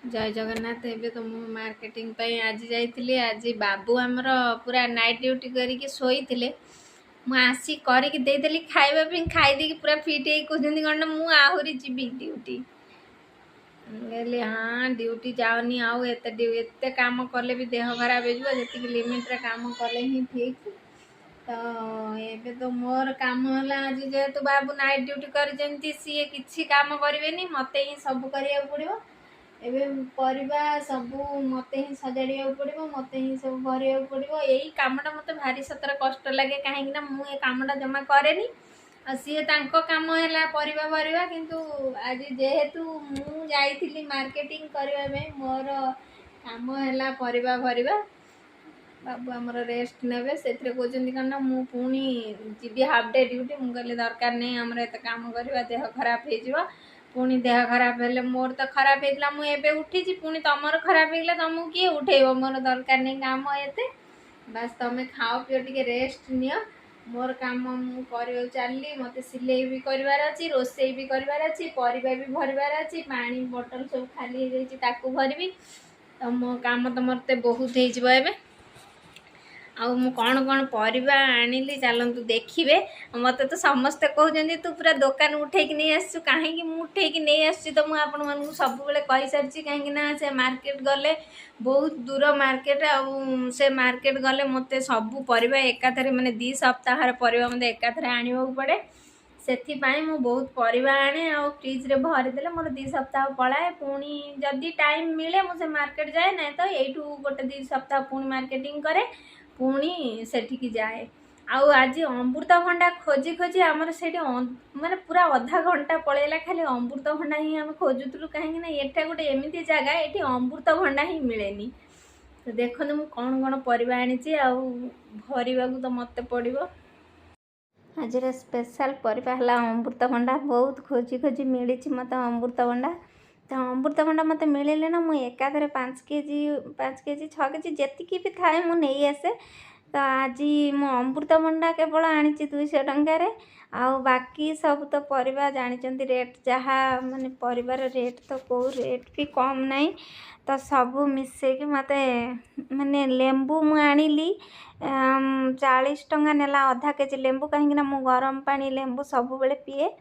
जय जगन्नाथ। एबे तो मु मार्केटिंग पई आज जाइतिली। आज बाबू हमर पूरा नाइट ड्यूटी करिके शोइतिले। मु आसी करिके देइदेली खाइबा पे खाइ देके पूरा फिट हेइ कहउछन्ती कण मु आहुरी जिबी ड्यूटी। कहली हाँ ड्यूटी जाओनी आउ एते काम कले भी देह खराब हेजिबो। जेतिकी लिमिट रे काम कले ही ठीक। तो एबे तो मोर काम होला आज जेहेतु बाबू नाइट ड्यूटी करजंती सी किछि काम करिवेनी मते ही सब करिया पड़िबो। एबे परिबा सबू मते ही सजाड़िया पड़िबो मते ही सब भरिया पड़िबो। एई कामटा मते भारी सतर कष्ट लागे काहेकि ना मु ए कामटा जमा करेनी। आ सी तांको काम हैला परिबा भरिबा किंतु आज जेहेतु मु जाइथिली मार्केटिंग करबा में मोर काम हैला परिबा भरिबा। बाबू आमर रेस्ट नेबे से कहते कौन मु पुणी जीवी हाफ डे ड्यूटी मु कहली दरकार नहीं आमर एत काम करवा देह खराब हो पुणी देह खराब हेले मोर तो खराब होता मुझे उठी पुणी तुमर खराब होगा तुमको किए उठेब मोर दरकार नहीं काम एते बास तुम खाओ पियो टे रेस्ट नियो। मोर काम मु कर चलली मत सिलाई भी करार अच्छी रोसई भी करार अच्छी परिबा भी भरबार अच्छी पानी बोतल सब खाली हो भरबी। तो मो काम तो मत बहुत हो आउ मु कौन कौन परिबा आनिली चलतु देखिए। मत तो समस्ते कहते तू पूरा दुकान उठे नहीं आसु कहीं मुझे उठे नहीं आसु तो मुझे आपण मानक सब कही सारी कहीं से मार्केट गले बहुत दूर मार्केट आउ से मार्केट गले मत सबू परिबा एकाथरे माने 2 सप्ताह परिबा मत एकाथरे आने पड़े से मु बहुत परिबा आने आ फ्रिज रे भरीदे मोर 2 सप्ताह पलाए पुणी जदि टाइम मिले मुझे मार्केट जाए ना तो यू गोटे 2 सप्ताह पुणी मार्केटिंग करे पुणी सेठिकी जाए। आउ आज अमृतभंडा खोजी खोजी आमर से माने पूरा आधा घंटा पलैला खाली अमृतभंडा ही आम खोजुलु कहीं एटा गोटे एमती जगह ये अमृतभंडा ही मिलेनी। तो देखो मु कौन कौन परिबा आनी आउ भरवा तो मत पड़ो। आज स्पेशल परिबा है अमृतभंडा बहुत खोजी खोजी मिली मत अमृतभंडा। तो अमृतभंडा मत मिले ना मुझे एकाधरे 5 केजी 6 केजी जी भी थाए मु नहीं आसे। तो आज मो अमृतभंडा केवल आनी 200 टंकार आउ बाकी सब तो परिबा जानी रेट जहाँ माने परिबार रेट तो कौ रेट भी कम नहीं। तो सब मिसेक मत माने लेंबू मु आनिली 40 टंका नेला आधा केजी लेंबू कहीं मु गरम पानी लेंबू सब बेले पिए।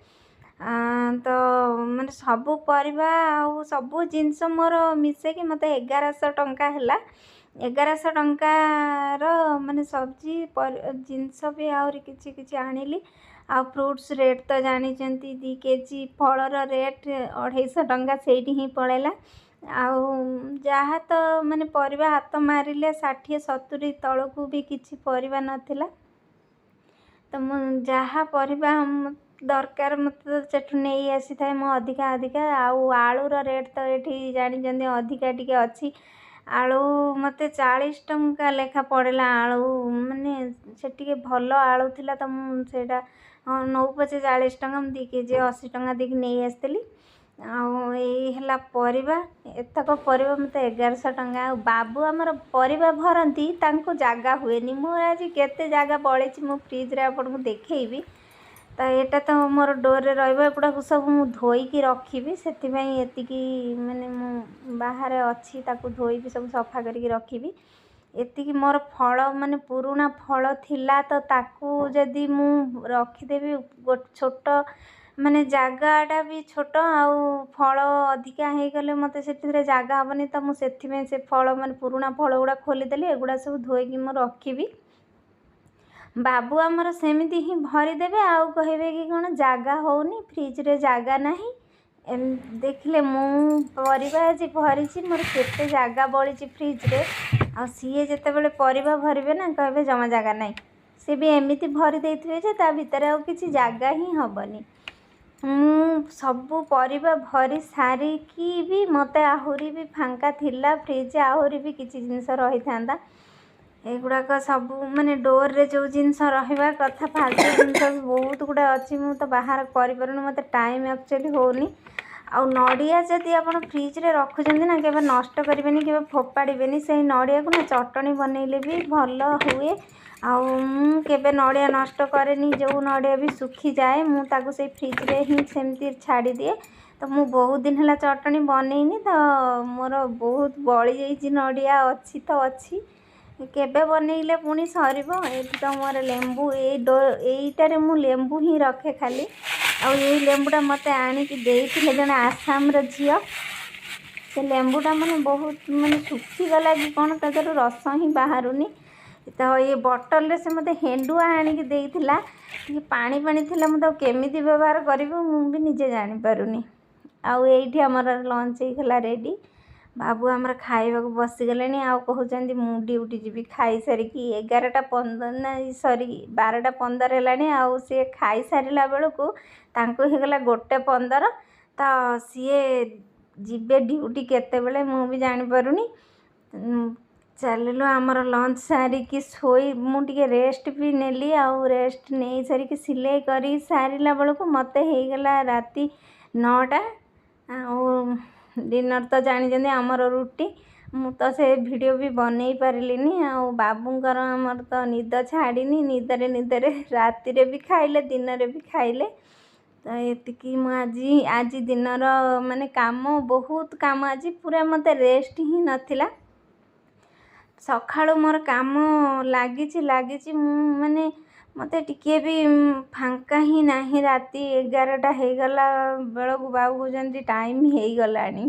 तो मैंने सबू परिबा आउ सबू जिनस मोर मिसेक मत 1100 टंका है। 1100 टंकार माने सब्जी जिनस भी आहरी किछि आनिली। आ फ्रूट्स रेट तो जानी 2 केजी फलर रेट 250 टंका से ही पड़ेगा। आउ जहाँ तो माने परिबा हाथ मारिले 60-70 तलू भी किछि परिबा नथिला। तो जहाँ परिबा दरकार मत सेठू नहीं आसी थाए मो अधिका आउ आलूर रेट तो ये जानी अधिका टिके अच्छी आलू मत 40 टंका लेखा पड़ेला आलू माने से भल आलू थिला तो मुझे नौ पचे 40 टंका 2 केजी 80 टंका देकी नहीं आसती। आला परिबा एतक परिबा मत 1100 टंका। बाबू आमर परिबा भरती जगह हुए मोर आज केते जगह बड़ी मो फ्रिज रे आपको देखी। तो यहाँ तो मोर डोर रे रहा सब मु धोईकी रखी से माने मु बाहर अच्छी धोई सब सफा करके रखी। एतिकी मोर फल माने पुराना फल थिला तो ताकू जदि मु रखीदेवी छोट माने जगाटा भी छोट आउ फल अधिका हो गले मत से जगह हेनी। तो मुझे से फल माने पुराना फल गुड़ा खोलीदेली एगुड़ा सब धोईकी मु रखी। बाबू आमर सेमती ही भरीदेवे आउ कहे कि कौन जगह होनी फ्रिज रे जगह नहीं। देखिले मु परिबा आज भरी मोर केते जगह बड़ी फ्रिज रे आ सीए जेते बेले परिबा भरबे ना कहे जमा जगह नहीं सी भी एमती भरी देथिबे जे ता भितर आउ किछि जगह ही हबनी। मु सबू परिबा भरी सारिकी भी मत आहुरी भी फांका थिला फ्रिज आहुरी भी किछि जिनिस रही थांदा। एगुड़ाक सब माने डोर रे जो जिनस रहा कथा फालतू जिनस बहुत गुड़ा अच्छी मु तो बाहर कर मत टाइम एक्चुअली होनी। आउ नड़िया जदि आप फ्रिज रे रखुଛନ୍ତି ना केबे नष्ट करेंगे केबे फोपाड़े से नड़िया को ना चटनी बनइले भी भल हुए। आउ मु केबे नड़िया नष्ट करेनी जो नड़िया भी सुखी जाए मुझे से फ्रिज रे ही सेमती छाड़ी दिए। तो ମୁଁ ବହୁତ ଦିନ ହେଲା ଚଟଣି ବନେଇନି ତ ମୋର ବହୁତ ବଳି ଯାଇଛି ନଡ଼ିଆ ଅଛି ତ ଅଛି କେବେ ବନେଇଲେ ପୁଣି ସରିବ। ଏଠି ତ ମୋର ଲେମ୍ବୁ ଏଇଟାରେ ମୁଁ ଲେମ୍ବୁ ହିଁ ରଖେ ଖାଲି। ଆଉ ଏଇ ଲେମ୍ବୁଟା ମୋତେ ଆଣିକି ଦେଇଥିଲେ ଜଣେ ଆସାମର ଝିଅ। ସେ ଲେମ୍ବୁଟା ମାନେ ବହୁତ ମାନେ ଶୁଖିଗଲା କି କ'ଣ ତା ଦେହରୁ ରସ ହିଁ ବାହାରୁନି। ତ ଏ ବଟଲରେ ସେ ମୋତେ ହେଣ୍ଡୁଆ ଆଣିକି ଦେଇଥିଲା। ଟିକେ ପାଣି ପାଣି ଥିଲା, ମୁଁ ତାକୁ କେମିତି ବ୍ୟବହାର କରିବି ମୁଁ ବି ନିଜେ ଜାଣିପାରୁନି। ଆଉ ଏଇଠି ଆମର ଲଞ୍ଚ ହେଇଗଲା ରେଡ଼ି। ବାବୁ ଆମର ଖାଇବାକୁ ବସିଗଲେଣି। ଆଉ କହୁଛନ୍ତି ମୁଁ ଡ୍ୟୁଟି ଯିବି ଖାଇସାରିକି। 11:15 ନା ସରି 12:15 ହେଲାଣି। ଆଉ ସିଏ ଖାଇସାରିଲା ବେଳକୁ ତାଙ୍କୁ ହେଇଗଲା 1:15। ତ ସିଏ ଯିବେ ଡ୍ୟୁଟି କେତେବେଳେ ମୁଁ ବି ଜାଣିପାରୁନି। ଚାଲିଲୁ ଆମର ଲଞ୍ଚ ସାରିକି ମୁଁ ଟିକେ ରେଷ୍ଟ ବି ନେଲି। ଆଉ ରେଷ୍ଟ ନେଇ ସାରିକି ସିଲେଇ କରି ସାରିଲା ବେଳକୁ ମୋତେ ହେଇଗଲା ରାତି 9ଟା। ଆଉ ଡିନର୍ ତ ଜାଣିଛନ୍ତି ଆମର ରୁଟି। ମୁଁ ତ ସେ ଭିଡ଼ିଓ ବି ବନେଇ ପାରିଲିନି। ଆଉ ବାବୁଙ୍କର ଆମର ତ ନିଦ ଛାଡ଼ିନି। ନିଦରେ ରାତିରେ ବି ଖାଇଲେ ଦିନରେ ବି ଖାଇଲେ। ତ ଏତିକି ମୁଁ ଆଜି ଦିନର ମାନେ କାମ ବହୁତ କାମ ଆଜି ପୁରା ମୋତେ ରେଷ୍ଟ ହିଁ ନଥିଲା। ସକାଳୁ ମୋର କାମ ଲାଗିଛି ମୁଁ ମାନେ ମୋତେ ଟିକିଏ ବି ଫାଙ୍କା ହିଁ ନାହିଁ। ରାତି 11ଟା ହେଇଗଲା ବେଳକୁ ବାବୁ କହୁଛନ୍ତି ଟାଇମ୍ ହେଇଗଲାଣି।